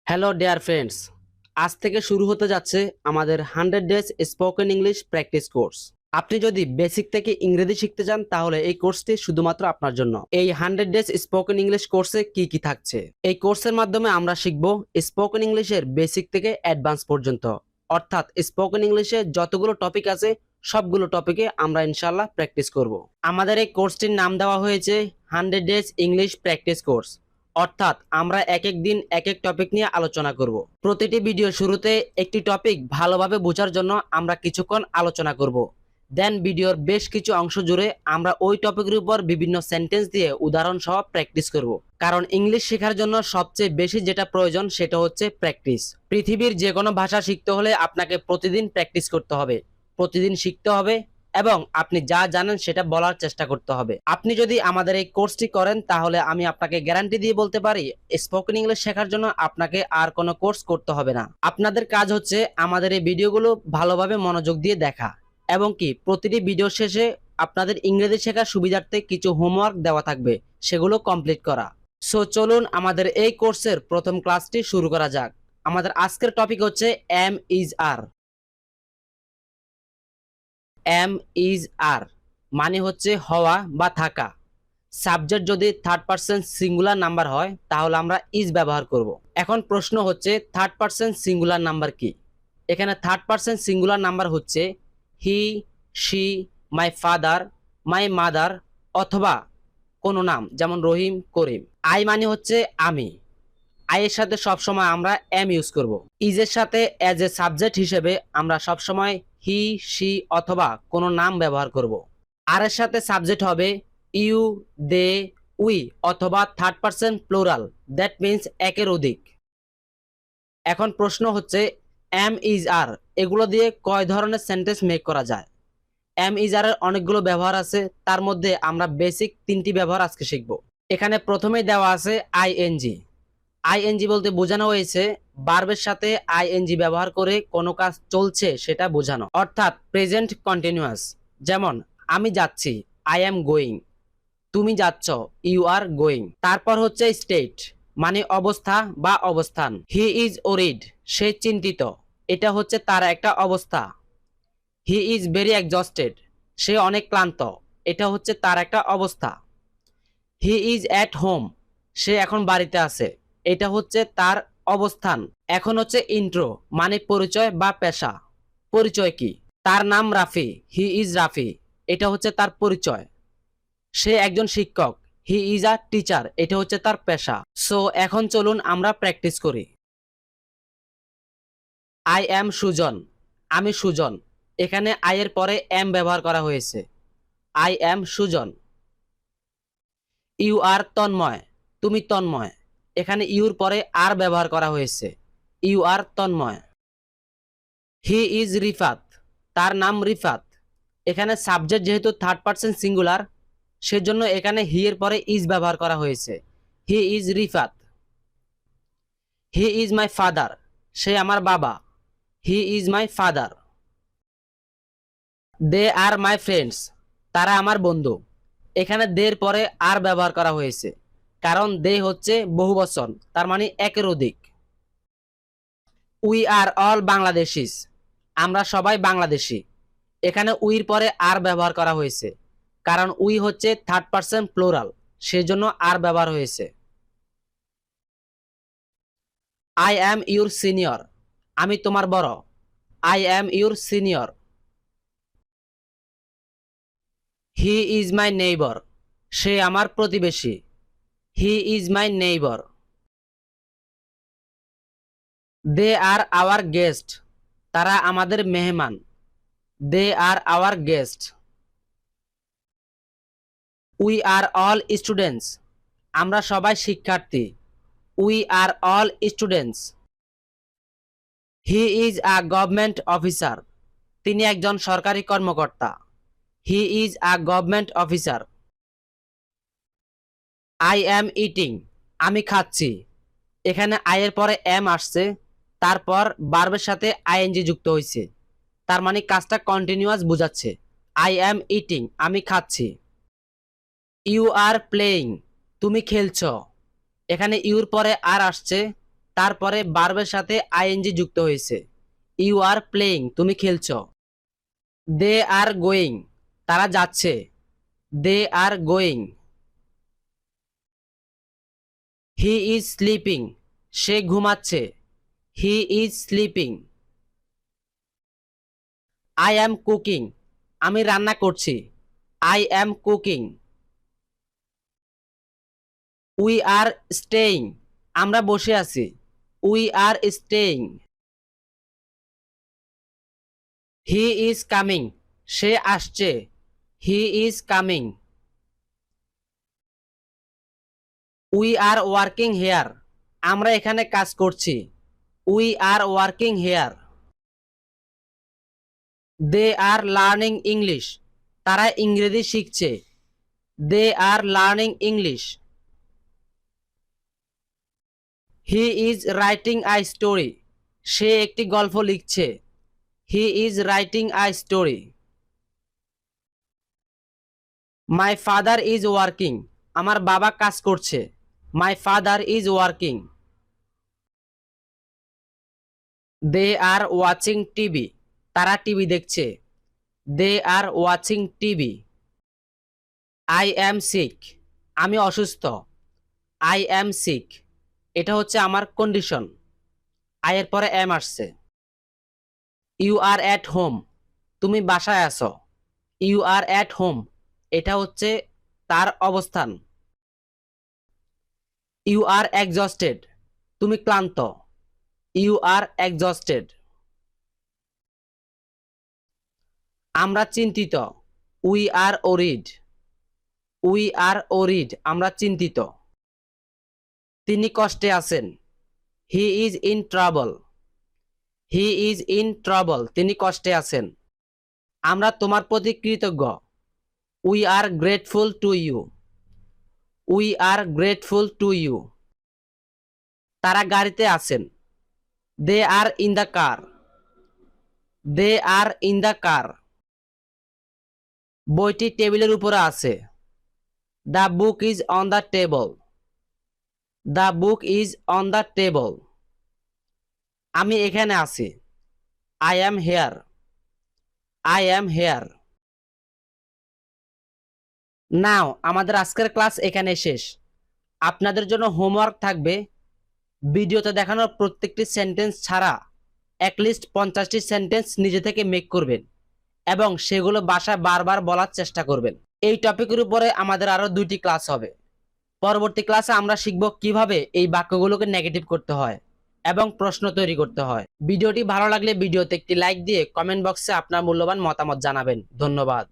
Hello dear friends, আজ থেকে শুরু হতে যাচ্ছে আমাদের 100 days spoken English practice course. আপনি যদি বেসিক থেকে ইংরেজি শিখতে চান তাহলে এই কোর্সটি শুধুমাত্র আপনার জন্য। এই 100 ডেজ স্পোকেন ইংলিশ কোর্সে কি কি থাকছে? এই কোর্সের মাধ্যমে আমরা শিখব স্পোকেন ইংলিশের বেসিক থেকে অ্যাডভান্স পর্যন্ত, অর্থাৎ স্পোকেন ইংলিশে যতগুলো টপিক আছে সবগুলো টপিকে আমরা ইনশাল্লাহ প্র্যাকটিস করব। আমাদের এই কোর্সটির নাম দেওয়া হয়েছে 100 ডেজ ইংলিশ প্র্যাকটিস কোর্স, অর্থাৎ আমরা এক এক দিন এক এক টপিক নিয়ে আলোচনা করব। প্রতিটি ভিডিও শুরুতে একটি টপিক ভালোভাবে বোঝার জন্য আমরা কিছুক্ষণ আলোচনা করব। দেন ভিডিওর বেশ কিছু অংশ জুড়ে আমরা ওই টপিকের উপর বিভিন্ন সেন্টেন্স দিয়ে উদাহরণ সহ প্র্যাকটিস করব। কারণ ইংলিশ শেখার জন্য সবচেয়ে বেশি যেটা প্রয়োজন সেটা হচ্ছে প্র্যাকটিস। পৃথিবীর যে কোনো ভাষা শিখতে হলে আপনাকে প্রতিদিন প্র্যাকটিস করতে হবে, প্রতিদিন শিখতে হবে এবং আপনি যা জানেন সেটা বলার চেষ্টা করতে হবে। আপনি যদি আমাদের এই কোর্সটি করেন তাহলে আমি আপনাকে গ্যারান্টি দিয়ে বলতে পারি স্পোকেন ইংলিশ শেখার জন্য আপনাকে আর কোনো কোর্স করতে হবে না। আপনাদের কাজ হচ্ছে আমাদের এই ভিডিওগুলো ভালোভাবে মনোযোগ দিয়ে দেখা এবং কি প্রতিটি ভিডিও শেষে আপনাদের ইংরেজি শেখার সুবিধার্থে কিছু হোমওয়ার্ক দেওয়া থাকবে, সেগুলো কমপ্লিট করা। সো চলুন আমাদের এই কোর্সের প্রথম ক্লাসটি শুরু করা যাক। আমাদের আজকের টপিক হচ্ছে am is are. Am is are মানে হচ্ছে হওয়া বা থাকা। সাবজেক্ট যদি থার্ড পারসন সিঙ্গুলার নাম্বার হয় তাহলে আমরা ইজ ব্যবহার করব। এখন প্রশ্ন হচ্ছে থার্ড পারসন সিঙ্গুলার নাম্বার কি? এখানে থার্ড পারসন সিঙ্গুলার নাম্বার হচ্ছে he, she, my father, my mother, অথবা কোনো নাম যেমন রহিম, করিম। আই মানে হচ্ছে আমি। আই এর সাথে সবসময় আমরা এম ইউজ করব। ইজের সাথে অ্যাজ এ সাবজেক্ট হিসেবে আমরা সবসময় হি, শি অথবা কোনো নাম ব্যবহার করব। আর এর সাথে সাবজেক্ট হবে ইউ, দে, উই অথবা third person plural, that means একের অধিক। এখন প্রশ্ন হচ্ছে এম ইজ আর এগুলো দিয়ে কয় ধরনের সেন্টেন্স মেক করা যায়? এম ইজ আর এর অনেকগুলো ব্যবহার আছে, তার মধ্যে আমরা বেসিক 3টি ব্যবহার আজকে শিখব। এখানে প্রথমেই দেওয়া আছে আইএনজি। আইএনজি বলতে বোঝানো হয়েছে ভার্বের সাথে আইএনজি ব্যবহার করে কোনো কাজ চলছে সেটা বোঝানো, অর্থাৎ প্রেজেন্ট কন্টিনিউয়াস। যেমন আমি যাচ্ছি, আই অ্যাম গোয়িং। তুমি যাচ্ছ, ইউ আর গোয়িং। তারপর হচ্ছে স্টেট মানে অবস্থা বা অবস্থান। হি ইজ ওরিড, সে চিন্তিত, এটা হচ্ছে তার একটা অবস্থা। হি ইজ ভেরি এক্সস্টেড, সে অনেক ক্লান্ত, এটা হচ্ছে তার একটা অবস্থা। হি ইজ অ্যাট হোম, সে এখন বাড়িতে আছে, এটা হচ্ছে তার অবস্থান। এখন হচ্ছে ইন্ট্রো মানে পরিচয় বা পেশা। পরিচয় কি? তার নাম রাফি, হি ইজ রাফি, এটা হচ্ছে তার পরিচয়। সে একজন শিক্ষক, হি ইজ আ টিচার, এটা হচ্ছে তার পেশা। সো এখন চলুন আমরা প্র্যাকটিস করি। আই অ্যাম সুজন, আমি সুজন। এখানে আই এর পরে এম ব্যবহার করা হয়েছে, I am Sujon. You are Tanmoy, তুমি তন্ময়। এখানে ইউর পরে আর ব্যবহার করা হয়েছে, you are Tanmoy. He is Rifat, তার নাম রিফাত। এখানে সাবজেক্ট যেহেতু থার্ড পারসন সিঙ্গুলার সেজন্য এখানে হি এর পরে ইজ ব্যবহার করা হয়েছে, he is Rifat. He is my father, সে আমার বাবা, he is my father. They are my friends, তারা আমার বন্ধু। এখানে দের পরে আর ব্যবহার করা হয়েছে কারণ দে হচ্ছে বহুবচন, তার মানে একের অধিক। উই আর অল বাংলাদেশিস, আমরা সবাই বাংলাদেশি। এখানে উইর পরে আর ব্যবহার করা হয়েছে কারণ উই হচ্ছে থার্ড পারসন প্লুরাল, সেজন্য আর ব্যবহার হয়েছে। আই অ্যাম ইউর সিনিয়র, আমি তোমার বড়, I am your senior. He is my neighbour, সে আমার প্রতিবেশী, he is my neighbour. They are our guest, তারা আমাদের মেহমান, they are our guest. We are all students, আমরা সবাই শিক্ষার্থী, we are all students. He is a government officer, তিনি একজন সরকারি কর্মকর্তা, he is a government officer. I am eating, আমি খাচ্ছি। এখানে আই এর পরে এম আসছে, তারপর ভার্বের সাথে আইএনজি যুক্ত হয়েছে, তার মানে কাজটা কন্টিনিউয়াস বোঝাচ্ছে। আই অ্যাম ইটিং, আমি খাচ্ছি। ইউ আর প্লেয়িং, তুমি খেলছো। এখানে ইউর পরে আর আসছে, তারপরে ভার্বের সাথে আইএনজি যুক্ত হয়েছে। ইউ আর প্লেইং, তুমি খেলছো। দে আর গোয়িং, তারা যাচ্ছে। They are going. He is sleeping, সে ঘুমাচ্ছে। He is sleeping. I am cooking, আমি রান্না করছি। I am cooking. We are staying, আমরা বসে আছি। We are staying. He is coming, সে আসছে। He is coming. We are working here, আমরা এখানে কাজ করছি। We are working here. They are learning English, তারা ইংরেজি শিখছে। They are learning English. He is writing a story, সে একটি গল্প লিখছে। He is writing a story. My father is working, আমার বাবা কাজ করছে। My father is working. They are watching TV, তারা টিভি দেখছে। They are watching TV. I am sick, আমি অসুস্থ। আই অ্যাম সিক, এটা হচ্ছে আমার কন্ডিশন। আই এর পরে এম আসছে। ইউ আর অ্যাট হোম, তুমি বাসায় আছো। ইউ আর অ্যাট হোম, এটা হচ্ছে তার অবস্থান। ইউ আর এক্সস্টেড, তুমি ক্লান্ত। You are exhausted. আমরা চিন্তিত। We are worried. We are worried, আমরা চিন্তিত। তিনি কষ্টে আছেন। He is in trouble. He is in trouble, তিনি কষ্টে আছেন। আমরা তোমার প্রতি কৃতজ্ঞ। We are grateful to you. We are grateful to you. তারা গাড়িতে আছেন। They are in the car. They are in the car. বইটি টেবিলের উপরে আছে। The book is on the table. The book is on the table. আমি এখানে আছি। I am here. I am here. Now আমাদের আজকের ক্লাস এখানে শেষ। আপনাদের জন্য হোমওয়ার্ক থাকবে, ভিডিওতে দেখানো প্রত্যেকটি সেন্টেন্স ছাড়া অ্যাটলিস্ট 50টি সেন্টেন্স নিজে থেকে মেক করবেন এবং সেগুলো বাসায় বারবার বলার চেষ্টা করবেন। এই টপিকের উপরে আমাদের আরো 2টি ক্লাস হবে। পরবর্তী ক্লাসে আমরা শিখব কিভাবে এই বাক্যগুলোকে নেগেটিভ করতে হয় এবং প্রশ্ন তৈরি করতে হয়। ভিডিওটি ভালো লাগলে ভিডিওতে একটি লাইক দিয়ে কমেন্ট বক্সে আপনার মূল্যবান মতামত জানাবেন। ধন্যবাদ।